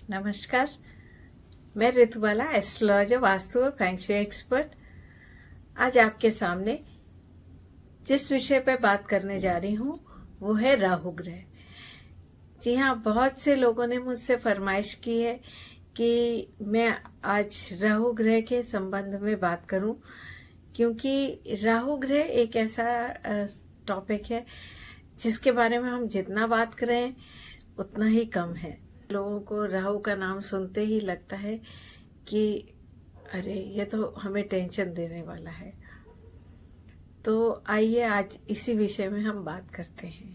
नमस्कार। मैं ऋतुबाला, एस्ट्रोलॉजर, वास्तु और फेंग शुई एक्सपर्ट। आज आपके सामने जिस विषय पर बात करने जा रही हूँ वो है राहु ग्रह। जी हाँ, बहुत से लोगों ने मुझसे फरमाइश की है कि मैं आज राहु ग्रह के संबंध में बात करूं, क्योंकि राहु ग्रह एक ऐसा टॉपिक है जिसके बारे में हम जितना बात करें उतना ही कम है। लोगों को राहु का नाम सुनते ही लगता है कि अरे ये तो हमें टेंशन देने वाला है। तो आइए आज इसी विषय में हम बात करते हैं।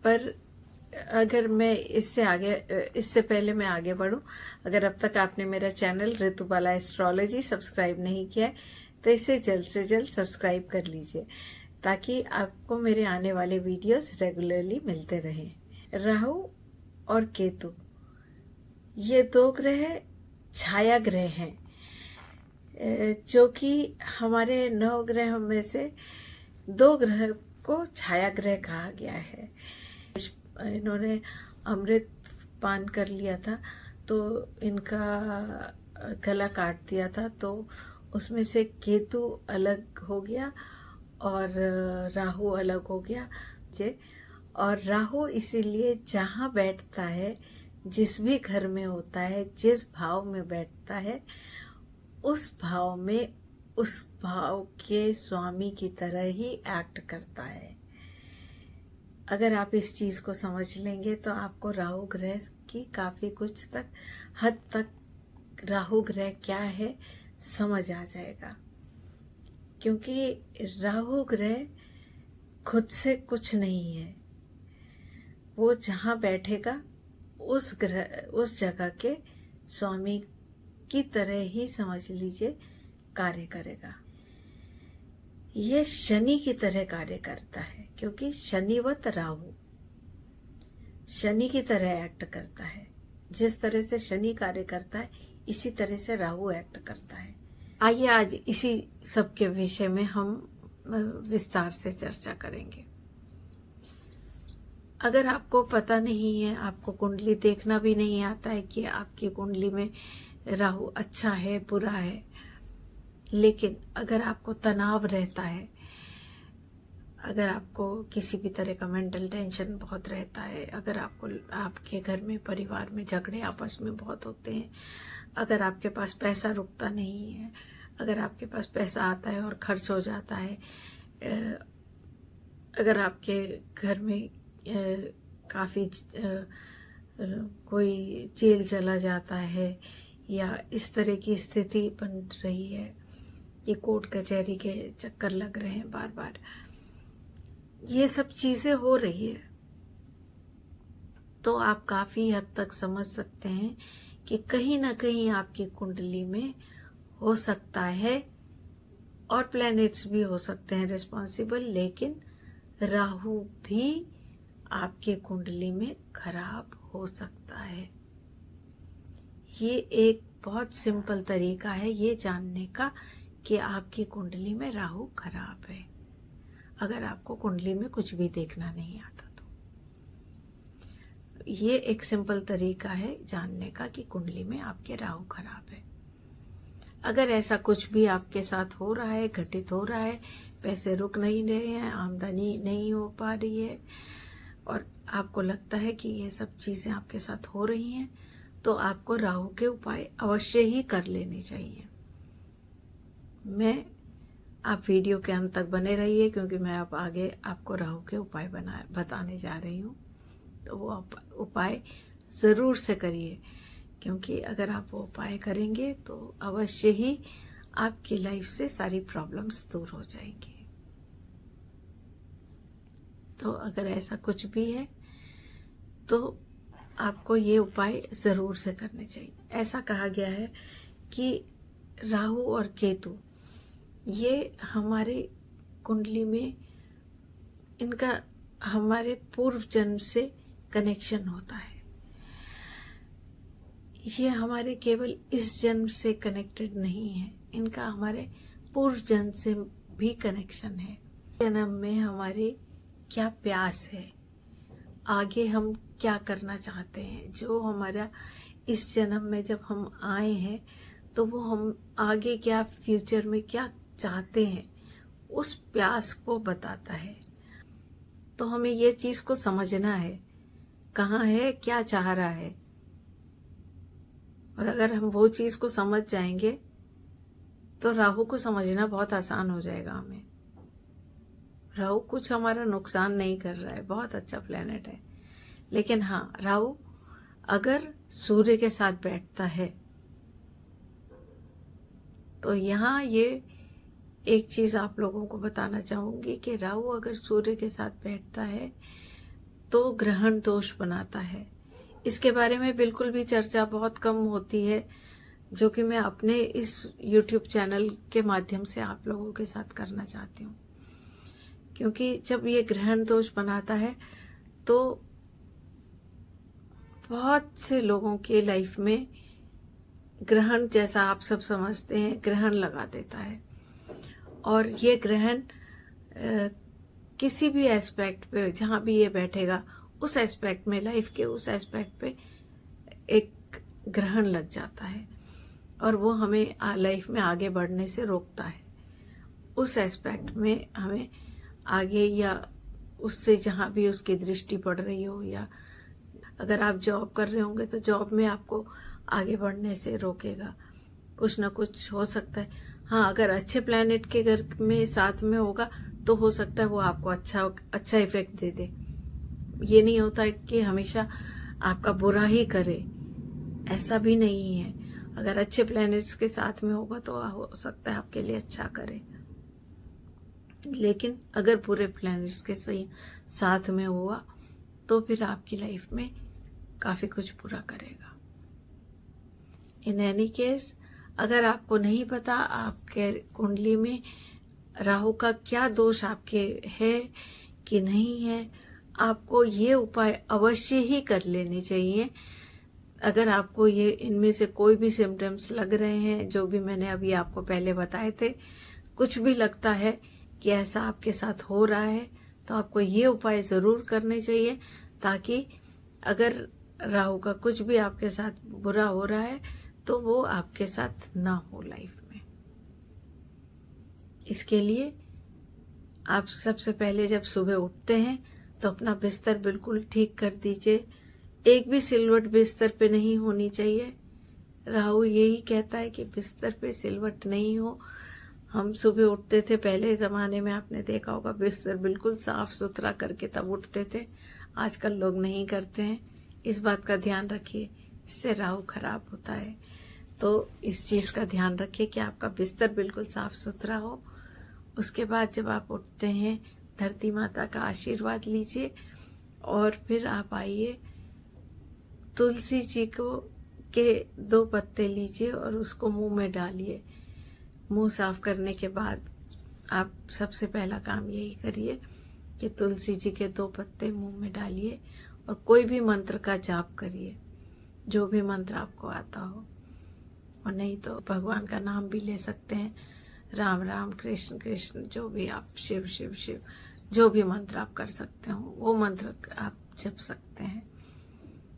पर अगर मैं इससे पहले मैं आगे बढ़ूं, अगर अब तक आपने मेरा चैनल ऋतुबाला एस्ट्रोलॉजी सब्सक्राइब नहीं किया है तो इसे जल्द से जल्द सब्सक्राइब कर लीजिए, ताकि आपको मेरे आने वाले वीडियोस रेगुलरली मिलते रहें। राहु और केतु ये दो ग्रह छाया ग्रह हैं, जो कि हमारे 9 ग्रह में से 2 ग्रह को छाया ग्रह कहा गया है। इन्होंने अमृत पान कर लिया था तो इनका गला काट दिया था, तो उसमें से केतु अलग हो गया और राहु अलग हो गया। और राहु इसीलिए जहाँ बैठता है, जिस भी घर में होता है, जिस भाव में बैठता है, उस भाव में उस भाव के स्वामी की तरह ही एक्ट करता है। अगर आप इस चीज को समझ लेंगे तो आपको राहु ग्रह की काफी कुछ तक हद तक राहु ग्रह क्या है समझ आ जाएगा। क्योंकि राहु ग्रह खुद से कुछ नहीं है, वो जहाँ बैठेगा उस जगह के स्वामी की तरह ही समझ लीजिए कार्य करेगा। ये शनि की तरह कार्य करता है, क्योंकि शनिवत राहु शनि की तरह एक्ट करता है। जिस तरह से शनि कार्य करता है इसी तरह से राहु एक्ट करता है। आइए आज इसी सब के विषय में हम विस्तार से चर्चा करेंगे। अगर आपको पता नहीं है, आपको कुंडली देखना भी नहीं आता है कि आपकी कुंडली में राहु अच्छा है बुरा है, लेकिन अगर आपको तनाव रहता है, अगर आपको किसी भी तरह का मेंटल टेंशन बहुत रहता है, अगर आपके घर में परिवार में झगड़े आपस में बहुत होते हैं, अगर आपके पास पैसा रुकता नहीं है, अगर आपके पास पैसा आता है और खर्च हो जाता है, अगर आपके घर में काफी कोई जेल चला जाता है, या इस तरह की स्थिति बन रही है कि कोर्ट कचहरी के चक्कर लग रहे हैं बार बार, ये सब चीजें हो रही है, तो आप काफी हद तक समझ सकते हैं कि कहीं ना कहीं आपकी कुंडली में हो सकता है, और प्लैनेट्स भी हो सकते हैं रिस्पॉन्सिबल, लेकिन राहु भी आपके कुंडली में खराब हो सकता है। ये एक बहुत सिंपल तरीका है ये जानने का कि आपकी कुंडली में राहु खराब है, अगर आपको कुंडली में कुछ भी देखना नहीं आता तो। ये एक सिंपल तरीका है जानने का कि कुंडली में आपके राहु खराब है। अगर ऐसा कुछ भी आपके साथ हो रहा है, घटित हो रहा है, पैसे रुक नहीं रहे हैं, आमदनी नहीं हो पा रही है, और आपको लगता है कि ये सब चीजें आपके साथ हो रही हैं, तो आपको राहु के उपाय अवश्य ही कर लेने चाहिए। आप वीडियो के अंत तक बने रहिए, क्योंकि मैं अब आगे आपको राहु के उपाय बताने जा रही हूँ। तो वो उपाय जरूर से करिए, क्योंकि अगर आप वो उपाय करेंगे तो अवश्य ही आपकी लाइफ से सारी प्रॉब्लम्स दूर हो जाएंगी। तो अगर ऐसा कुछ भी है तो आपको ये उपाय जरूर से करने चाहिए। ऐसा कहा गया है कि राहु और केतु ये हमारे कुंडली में इनका हमारे पूर्व जन्म से कनेक्शन होता है। ये हमारे केवल इस जन्म से कनेक्टेड नहीं है, इनका हमारे पूर्व जन्म से भी कनेक्शन है। जन्म में हमारी क्या प्यास है, आगे हम क्या करना चाहते हैं, जो हमारा इस जन्म में जब हम आए हैं तो वो हम आगे क्या फ्यूचर में क्या चाहते हैं, उस प्यास को बताता है। तो हमें ये चीज को समझना है, कहाँ है, क्या चाह रहा है। और अगर हम वो चीज को समझ जाएंगे तो राहु को समझना बहुत आसान हो जाएगा हमें। राहु कुछ हमारा नुकसान नहीं कर रहा है, बहुत अच्छा प्लेनेट है। लेकिन हाँ, राहु अगर सूर्य के साथ बैठता है तो यहाँ ये एक चीज आप लोगों को बताना चाहूंगी कि राहु अगर सूर्य के साथ बैठता है तो ग्रहण दोष बनाता है। इसके बारे में बिल्कुल भी चर्चा बहुत कम होती है, जो कि मैं अपने इस YouTube चैनल के माध्यम से आप लोगों के साथ करना चाहती हूँ। क्योंकि जब ये ग्रहण दोष बनाता है तो बहुत से लोगों के लाइफ में ग्रहण, जैसा आप सब समझते हैं, ग्रहण लगा देता है। और ये ग्रहण किसी भी एस्पेक्ट पे जहां भी ये बैठेगा, उस एस्पेक्ट में, लाइफ के उस एस्पेक्ट पे एक ग्रहण लग जाता है और वो हमें लाइफ में आगे बढ़ने से रोकता है। उस एस्पेक्ट में हमें आगे, या उससे जहां भी उसकी दृष्टि पड़ रही हो, या अगर आप जॉब कर रहे होंगे तो जॉब में आपको आगे बढ़ने से रोकेगा। कुछ ना कुछ हो सकता है। हाँ, अगर अच्छे प्लैनेट के घर में साथ में होगा तो हो सकता है वो आपको अच्छा इफेक्ट दे दे। ये नहीं होता है कि हमेशा आपका बुरा ही करे, ऐसा भी नहीं है। अगर अच्छे प्लैनेट्स के साथ में होगा तो हो सकता है आपके लिए अच्छा करे। लेकिन अगर बुरे प्लैनेट्स के सही साथ में हुआ तो फिर आपकी लाइफ में काफी कुछ बुरा करेगा। इन एनी केस, अगर आपको नहीं पता आपके कुंडली में राहु का क्या दोष आपके है कि नहीं है, आपको ये उपाय अवश्य ही कर लेने चाहिए। अगर आपको ये इनमें से कोई भी सिम्टम्स लग रहे हैं, जो भी मैंने अभी आपको पहले बताए थे, कुछ भी लगता है कि ऐसा आपके साथ हो रहा है, तो आपको ये उपाय जरूर करने चाहिए, ताकि अगर राहु का कुछ भी आपके साथ बुरा हो रहा है तो वो आपके साथ ना हो लाइफ में। इसके लिए आप सबसे पहले जब सुबह उठते हैं तो अपना बिस्तर बिल्कुल ठीक कर दीजिए। एक भी सिलवट बिस्तर पे नहीं होनी चाहिए। राहु यही कहता है कि बिस्तर पे सिलवट नहीं हो। हम सुबह उठते थे पहले जमाने में, आपने देखा होगा, बिस्तर बिल्कुल साफ सुथरा करके तब उठते थे। आजकल लोग नहीं करते हैं। इस बात का ध्यान रखिए, इससे राहु खराब होता है। तो इस चीज का ध्यान रखिए कि आपका बिस्तर बिल्कुल साफ सुथरा हो। उसके बाद जब आप उठते हैं, धरती माता का आशीर्वाद लीजिए और फिर आप आइए, तुलसी जी को के 2 पत्ते लीजिए और उसको मुंह में डालिए। मुंह साफ करने के बाद आप सबसे पहला काम यही करिए कि तुलसी जी के 2 पत्ते मुंह में डालिए और कोई भी मंत्र का जाप करिए, जो भी मंत्र आपको आता हो। और नहीं तो भगवान का नाम भी ले सकते हैं, राम राम, कृष्ण कृष्ण, जो भी आप, शिव शिव शिव, जो भी मंत्र आप कर सकते हो वो मंत्र आप जप सकते हैं।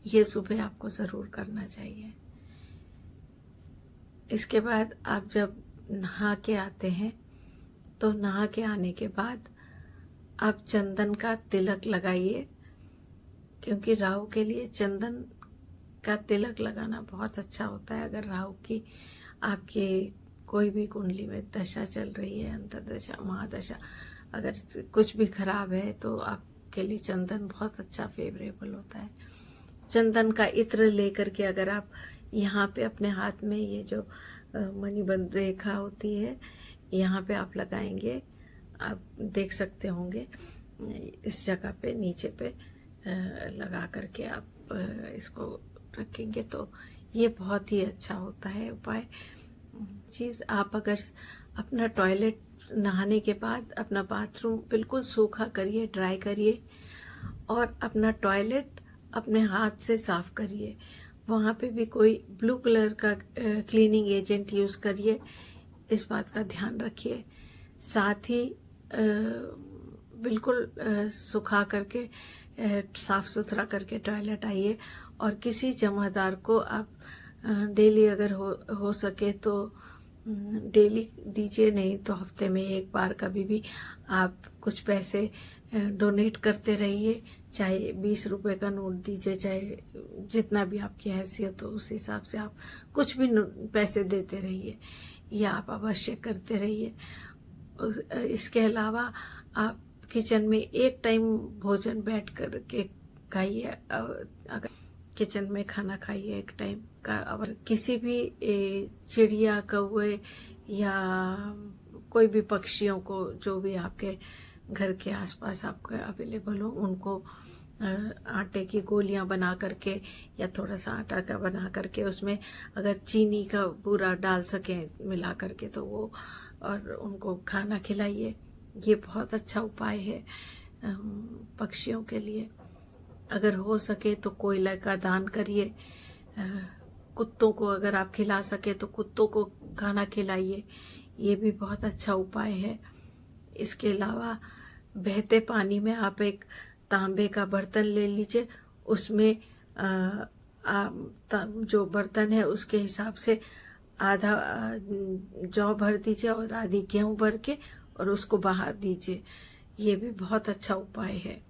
ये सुबह आपको जरूर करना चाहिए। इसके बाद आप जब नहा के आते हैं तो नहा के आने के बाद आप चंदन का तिलक लगाइए, क्योंकि राहु के लिए चंदन का तिलक लगाना बहुत अच्छा होता है। अगर राहु की आपके कोई भी कुंडली में दशा चल रही है, अंतरदशा, महादशा, अगर कुछ भी खराब है तो आपके लिए चंदन बहुत अच्छा फेवरेबल होता है। चंदन का इत्र लेकर के अगर आप यहाँ पे अपने हाथ में, ये जो मणिबंध रेखा होती है, यहाँ पे आप लगाएंगे, आप देख सकते होंगे इस जगह पे, नीचे पे लगा करके आप इसको रखेंगे तो ये बहुत ही अच्छा होता है उपाय। चीज, आप अगर अपना टॉयलेट नहाने के बाद अपना बाथरूम बिल्कुल सूखा करिए, ड्राई करिए और अपना टॉयलेट अपने हाथ से साफ करिए। वहाँ पे भी कोई ब्लू कलर का क्लीनिंग एजेंट यूज करिए, इस बात का ध्यान रखिए। साथ ही बिल्कुल सुखा करके साफ सुथरा करके टॉयलेट आइए। और किसी जमादार को आप डेली अगर हो सके तो डेली दीजिए, नहीं तो हफ्ते में एक बार कभी भी आप कुछ पैसे डोनेट करते रहिए। चाहे 20 रुपए का नोट दीजिए, चाहे जितना भी आपकी हैसियत हो उस हिसाब से आप कुछ भी पैसे देते रहिए, या आप अवश्य करते रहिए। इसके अलावा आप किचन में एक टाइम भोजन बैठ कर के खाइए। अगर किचन में खाना खाइए एक टाइम का। और किसी भी चिड़िया, कौवे या कोई भी पक्षियों को जो भी आपके घर के आसपास आपके अवेलेबल हो, उनको आटे की गोलियां बना करके या थोड़ा सा आटा का बना करके उसमें अगर चीनी का बूरा डाल सकें मिला करके तो वो, और उनको खाना खिलाइए। ये बहुत अच्छा उपाय है पक्षियों के लिए। अगर हो सके तो कोयले का दान करिए। कुत्तों को अगर आप खिला सके तो कुत्तों को खाना खिलाइए, ये भी बहुत अच्छा उपाय है। इसके अलावा बहते पानी में आप एक तांबे का बर्तन ले लीजिए, उसमें जो बर्तन है उसके हिसाब से आधा जौ भर दीजिए और आधी गेहूं भर के और उसको बहा दीजिए। ये भी बहुत अच्छा उपाय है।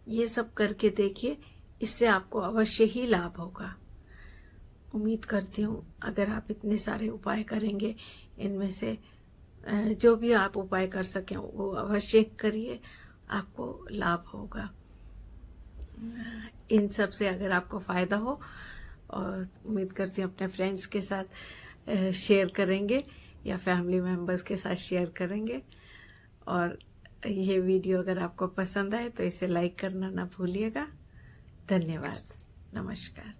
ये सब करके देखिए, इससे आपको अवश्य ही लाभ होगा। उम्मीद करती हूँ अगर आप इतने सारे उपाय करेंगे, इनमें से जो भी आप उपाय कर सकें वो अवश्य करिए, आपको लाभ होगा। इन सब से अगर आपको फायदा हो, और उम्मीद करती हूँ अपने फ्रेंड्स के साथ शेयर करेंगे या फैमिली मेंबर्स के साथ शेयर करेंगे। और ये वीडियो अगर आपको पसंद आए तो इसे लाइक करना ना भूलिएगा। धन्यवाद। नमस्कार।